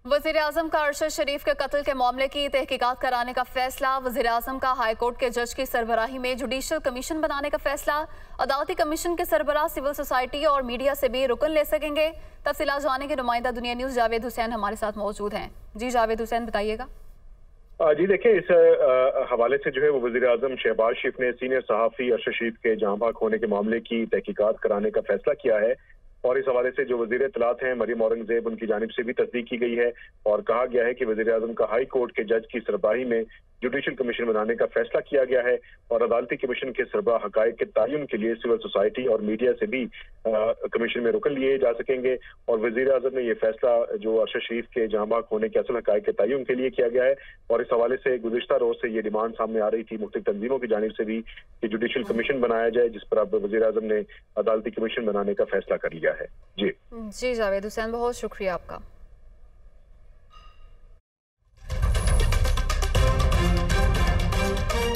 वज़ीर-ए-आज़म का अरशद शरीफ के कत्ल के मामले की तहकीकात कराने का फैसला। वज़ीर-ए-आज़म का हाई कोर्ट के जज की सरबराही में जुडिशल कमीशन बनाने का फैसला। अदालती कमीशन के सरबराह सिविल सोसाइटी और मीडिया से भी रुकन ले सकेंगे। तफसीलात जानने के नुमाइंदा दुनिया न्यूज़ जावेद हुसैन हमारे साथ मौजूद हैं। जी जावेद हुसैन, बताइएगा। जी देखिए, इस हवाले से जो है वो वज़ीर-ए-आज़म शहबाज शरीफ ने सीनियर सहाफ़ी अरशद शरीफ के जहां भाग होने के मामले की तहकीकात कराने का फैसला किया है। और इस हवाले से जो वज़ीर इत्तलात हैं मरियम औरंगज़ेब, उनकी जानिब से भी तस्दीक की गई है और कहा गया है कि वज़ीर-ए-आज़म का हाई कोर्ट के जज की सरबराही में जुडिशल कमीशन बनाने का फैसला किया गया है और अदालती कमीशन के सरबराह हक़ाइक़ के तयन के लिए सिविल सोसाइटी और मीडिया से भी कमीशन में रुकन लिए जा सकेंगे। और वज़ीर-ए-आज़म ने यह फैसला जो अरशद शरीफ के जहां भाग होने के असल हक़ाइक़ के तयन के लिए किया गया है। और इस हवाले से गुज़िश्ता रोज से ये डिमांड सामने आ रही थी मुख्तलिफ तंजीमों की जानिब से भी कि जुडिशल कमीशन बनाया जाए, जिस पर अब वज़ीर-ए-आज़म ने अदालती कमीशन बनाने का फैसला कर लिया है। जी जावेद हुसैन, बहुत शुक्रिया आपका।